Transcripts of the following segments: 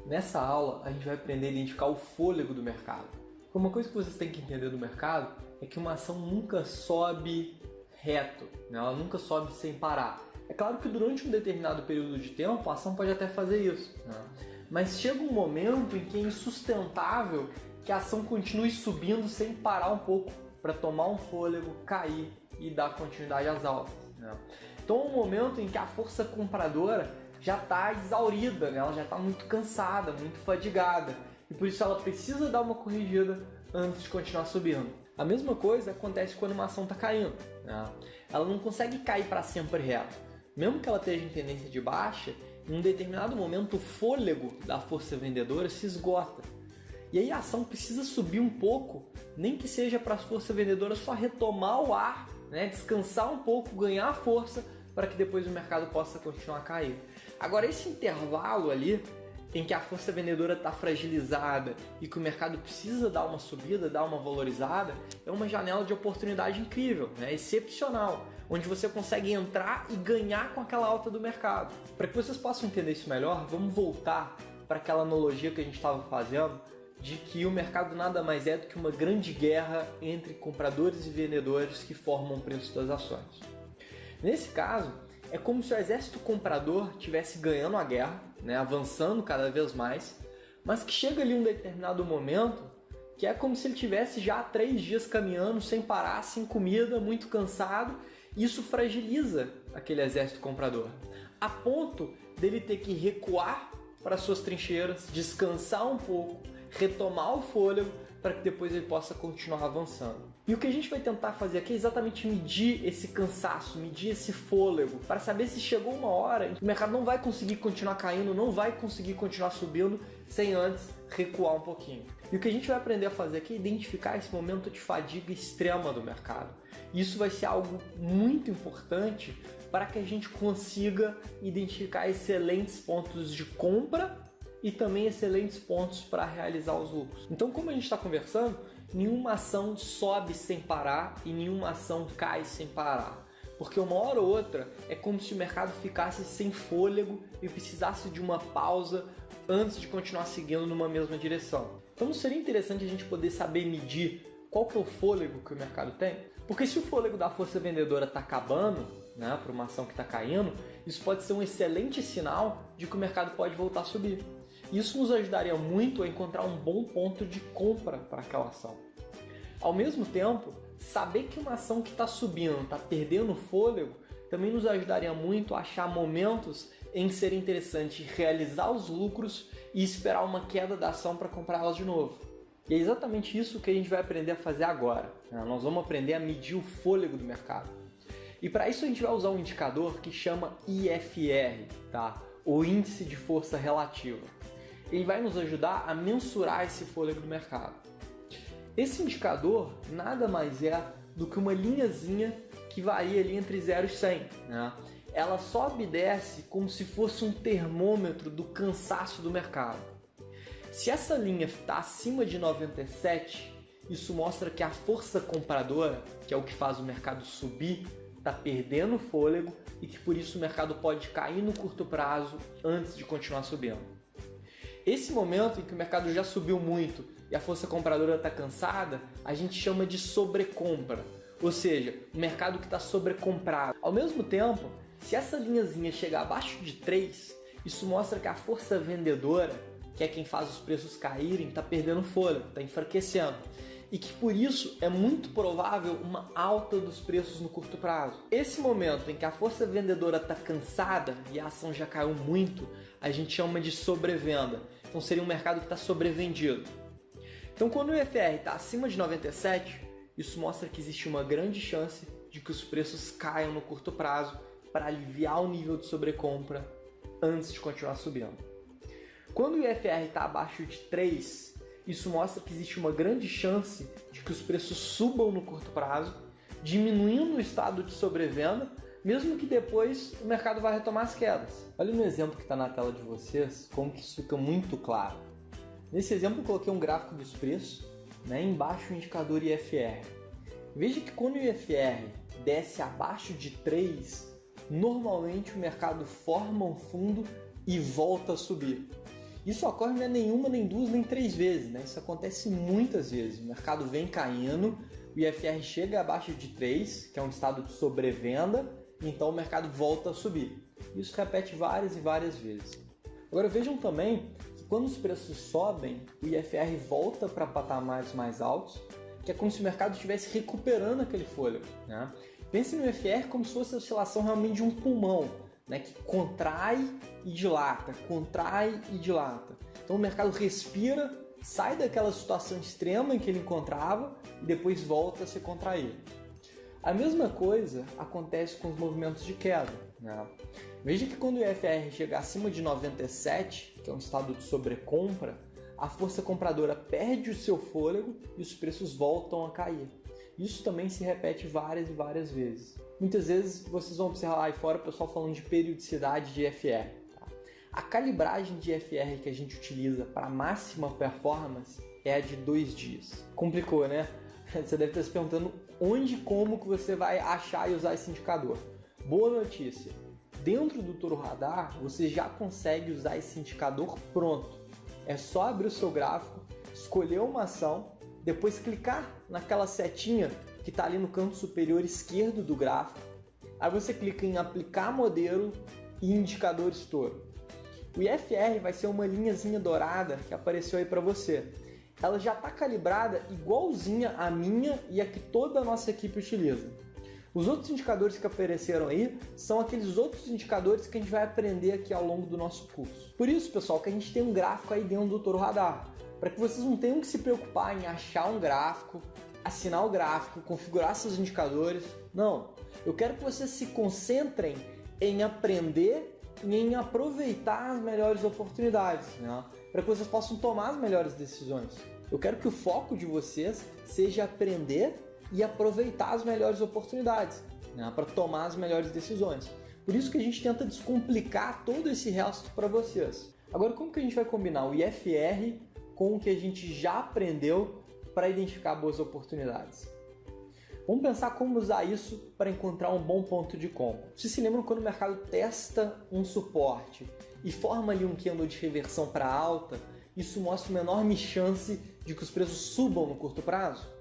Nessa aula, a gente vai aprender a identificar o fôlego do mercado. Uma coisa que vocês têm que entender do mercado é que uma ação nunca sobe reto, né? Ela nunca sobe sem parar. É claro que durante um determinado período de tempo, a ação pode até fazer isso, né? Mas chega um momento em que é insustentável que a ação continue subindo sem parar um pouco para tomar um fôlego, cair e dar continuidade às altas, né? Então é um momento em que a força compradora já está exaurida, né? Ela já está muito cansada, muito fadigada, e por isso ela precisa dar uma corrigida antes de continuar subindo. A mesma coisa acontece quando uma ação está caindo, né? Ela não consegue cair para sempre reto. Mesmo que ela esteja em tendência de baixa, em um determinado momento o fôlego da força vendedora se esgota. E aí a ação precisa subir um pouco, nem que seja para a força vendedora só retomar o ar, né? Descansar um pouco, ganhar força, para que depois o mercado possa continuar a cair. Agora, esse intervalo ali, em que a força vendedora está fragilizada e que o mercado precisa dar uma subida, dar uma valorizada, é uma janela de oportunidade incrível, né? Excepcional, onde você consegue entrar e ganhar com aquela alta do mercado. Para que vocês possam entender isso melhor, vamos voltar para aquela analogia que a gente estava fazendo, de que o mercado nada mais é do que uma grande guerra entre compradores e vendedores que formam o preço das ações. Nesse caso, é como se o exército comprador estivesse ganhando a guerra, né, avançando cada vez mais, mas que chega ali um determinado momento que é como se ele tivesse já 3 dias caminhando sem parar, sem comida, muito cansado, e isso fragiliza aquele exército comprador, a ponto dele ter que recuar para suas trincheiras, descansar um pouco, retomar o fôlego para que depois ele possa continuar avançando. E o que a gente vai tentar fazer aqui é exatamente medir esse cansaço, medir esse fôlego, para saber se chegou uma hora em que o mercado não vai conseguir continuar caindo, não vai conseguir continuar subindo sem antes recuar um pouquinho. E o que a gente vai aprender a fazer aqui é identificar esse momento de fadiga extrema do mercado. Isso vai ser algo muito importante para que a gente consiga identificar excelentes pontos de compra e também excelentes pontos para realizar os lucros. Então, como a gente está conversando, nenhuma ação sobe sem parar e nenhuma ação cai sem parar. Porque uma hora ou outra é como se o mercado ficasse sem fôlego e precisasse de uma pausa antes de continuar seguindo numa mesma direção. Então não seria interessante a gente poder saber medir qual que é o fôlego que o mercado tem? Porque se o fôlego da força vendedora está acabando, né, para uma ação que está caindo, isso pode ser um excelente sinal de que o mercado pode voltar a subir. Isso nos ajudaria muito a encontrar um bom ponto de compra para aquela ação. Ao mesmo tempo, saber que uma ação que está subindo, está perdendo fôlego, também nos ajudaria muito a achar momentos em que seria interessante realizar os lucros e esperar uma queda da ação para comprá-las de novo. E é exatamente isso que a gente vai aprender a fazer agora. Nós vamos aprender a medir o fôlego do mercado. E para isso a gente vai usar um indicador que chama IFR, tá? O Índice de Força Relativa. Ele vai nos ajudar a mensurar esse fôlego do mercado. Esse indicador nada mais é do que uma linhazinha que varia ali entre 0 e 100, né? Ela sobe e desce como se fosse um termômetro do cansaço do mercado. Se essa linha está acima de 97, isso mostra que a força compradora, que é o que faz o mercado subir, está perdendo fôlego e que por isso o mercado pode cair no curto prazo antes de continuar subindo. Esse momento em que o mercado já subiu muito e a força compradora está cansada, a gente chama de sobrecompra, ou seja, o mercado que está sobrecomprado. Ao mesmo tempo, se essa linhazinha chegar abaixo de 3, isso mostra que a força vendedora, que é quem faz os preços caírem, está perdendo fôlego, está enfraquecendo. E que por isso é muito provável uma alta dos preços no curto prazo. Esse momento em que a força vendedora está cansada e a ação já caiu muito, a gente chama de sobrevenda. Então seria um mercado que está sobrevendido. Então quando o IFR está acima de 97, isso mostra que existe uma grande chance de que os preços caiam no curto prazo para aliviar o nível de sobrecompra antes de continuar subindo. Quando o IFR está abaixo de 3, isso mostra que existe uma grande chance de que os preços subam no curto prazo, diminuindo o estado de sobrevenda, mesmo que depois o mercado vá retomar as quedas. Olha no exemplo que está na tela de vocês, como que isso fica muito claro. Nesse exemplo eu coloquei um gráfico dos preços, né, embaixo o indicador IFR. Veja que quando o IFR desce abaixo de 3, normalmente o mercado forma um fundo e volta a subir. Isso ocorre não é nenhuma, nem duas, nem três vezes, né? Isso acontece muitas vezes. O mercado vem caindo, o IFR chega abaixo de 3, que é um estado de sobrevenda, e então o mercado volta a subir. Isso repete várias e várias vezes. Agora vejam também que quando os preços sobem, o IFR volta para patamares mais altos, que é como se o mercado estivesse recuperando aquele fôlego, né? Pense no IFR como se fosse a oscilação realmente de um pulmão, né, que contrai e dilata, contrai e dilata. Então o mercado respira, sai daquela situação extrema em que ele encontrava e depois volta a se contrair. A mesma coisa acontece com os movimentos de queda, né? Veja que quando o IFR chega acima de 97, que é um estado de sobrecompra, a força compradora perde o seu fôlego e os preços voltam a cair. Isso também se repete várias e várias vezes. Muitas vezes vocês vão observar lá aí fora o pessoal falando de periodicidade de IFR. Tá? A calibragem de IFR que a gente utiliza para máxima performance é a de 2 dias. Complicou, né? Você deve estar se perguntando onde e como que você vai achar e usar esse indicador. Boa notícia! Dentro do Toro Radar você já consegue usar esse indicador pronto. É só abrir o seu gráfico, escolher uma ação, depois clicar naquela setinha que está ali no canto superior esquerdo do gráfico. Aí você clica em aplicar modelo e indicadores Toro. O IFR vai ser uma linhazinha dourada que apareceu aí para você. Ela já está calibrada igualzinha à minha e a que toda a nossa equipe utiliza. Os outros indicadores que apareceram aí são aqueles outros indicadores que a gente vai aprender aqui ao longo do nosso curso. Por isso, pessoal, que a gente tem um gráfico aí dentro do Toro Radar, para que vocês não tenham que se preocupar em achar um gráfico, assinar o gráfico, configurar seus indicadores. Não, eu quero que vocês se concentrem em aprender e em aproveitar as melhores oportunidades, né? Para que vocês possam tomar as melhores decisões. Eu quero que o foco de vocês seja aprender e aproveitar as melhores oportunidades, né, para tomar as melhores decisões. Por isso que a gente tenta descomplicar todo esse resto para vocês. Agora, como que a gente vai combinar o IFR com o que a gente já aprendeu para identificar boas oportunidades? Vamos pensar como usar isso para encontrar um bom ponto de compra. Vocês se lembram quando o mercado testa um suporte e forma ali um candle de reversão para alta? Isso mostra uma enorme chance de que os preços subam no curto prazo?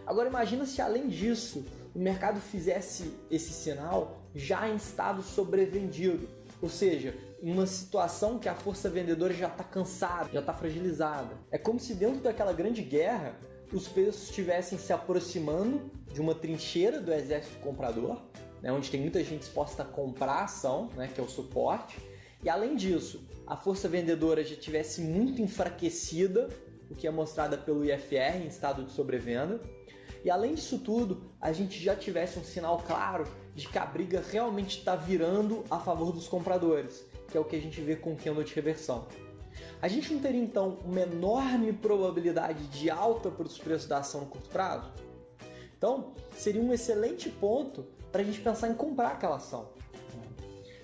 Agora imagina se além disso o mercado fizesse esse sinal já em estado sobrevendido, ou seja, em uma situação que a força vendedora já está cansada, já está fragilizada. É como se dentro daquela grande guerra os preços estivessem se aproximando de uma trincheira do exército comprador, né, onde tem muita gente disposta a comprar a ação, né, que é o suporte, e além disso a força vendedora já estivesse muito enfraquecida, o que é mostrada pelo IFR em estado de sobrevenda. E além disso tudo, a gente já tivesse um sinal claro de que a briga realmente está virando a favor dos compradores, que é o que a gente vê com o candle de reversão. A gente não teria então uma enorme probabilidade de alta para os preços da ação no curto prazo? Então, seria um excelente ponto para a gente pensar em comprar aquela ação.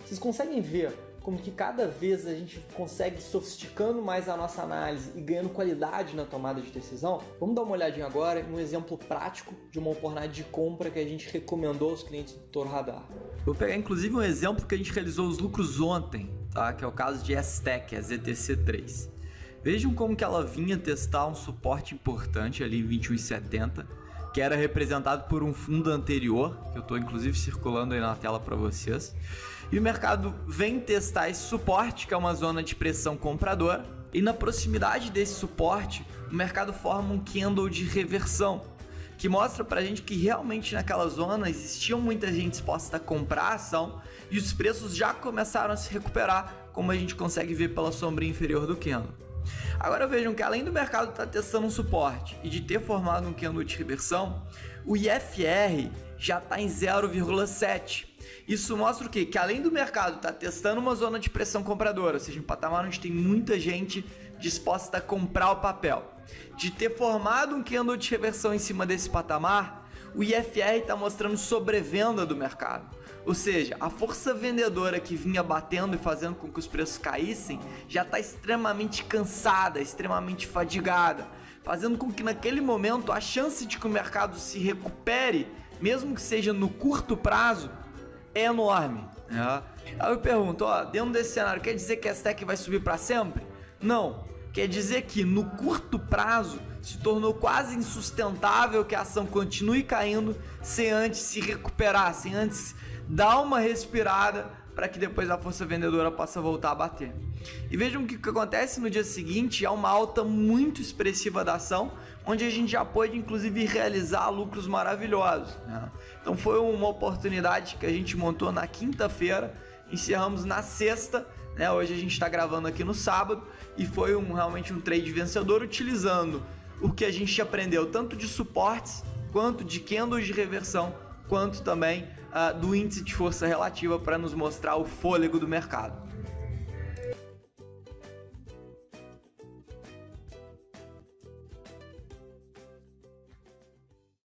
Vocês conseguem ver como que cada vez a gente consegue sofisticando mais a nossa análise e ganhando qualidade na tomada de decisão? Vamos dar uma olhadinha agora em um exemplo prático de uma oportunidade de compra que a gente recomendou aos clientes do Toro Radar. Vou pegar inclusive um exemplo que a gente realizou os lucros ontem, tá? Que é o caso de STEC, a ZTC3. Vejam como que ela vinha testar um suporte importante ali em 21,70, que era representado por um fundo anterior, que eu estou inclusive circulando aí na tela para vocês. E o mercado vem testar esse suporte, que é uma zona de pressão compradora, e na proximidade desse suporte, o mercado forma um candle de reversão, que mostra pra gente que realmente naquela zona existia muita gente disposta a comprar a ação e os preços já começaram a se recuperar, como a gente consegue ver pela sombrinha inferior do candle. Agora vejam que além do mercado estar testando um suporte e de ter formado um candle de reversão, o IFR já está em 0,7. Isso mostra o quê? Que além do mercado estar testando uma zona de pressão compradora, ou seja, um patamar onde tem muita gente disposta a comprar o papel, de ter formado um candle de reversão em cima desse patamar, o IFR está mostrando sobrevenda do mercado. Ou seja, a força vendedora que vinha batendo e fazendo com que os preços caíssem já está extremamente cansada, extremamente fadigada, fazendo com que naquele momento a chance de que o mercado se recupere, mesmo que seja no curto prazo, é enorme. Aí eu pergunto, dentro desse cenário, quer dizer que a STEC vai subir para sempre? Não. Quer dizer que no curto prazo se tornou quase insustentável que a ação continue caindo sem antes se recuperar, sem antes dar uma respirada para que depois a força vendedora possa voltar a bater. E vejam que o que acontece no dia seguinte é uma alta muito expressiva da ação, onde a gente já pôde inclusive realizar lucros maravilhosos, né? Então foi uma oportunidade que a gente montou na quinta-feira, encerramos na sexta, né? Hoje a gente está gravando aqui no sábado e foi realmente um trade vencedor, utilizando o que a gente aprendeu tanto de suportes, quanto de candles de reversão, quanto também do índice de força relativa para nos mostrar o fôlego do mercado.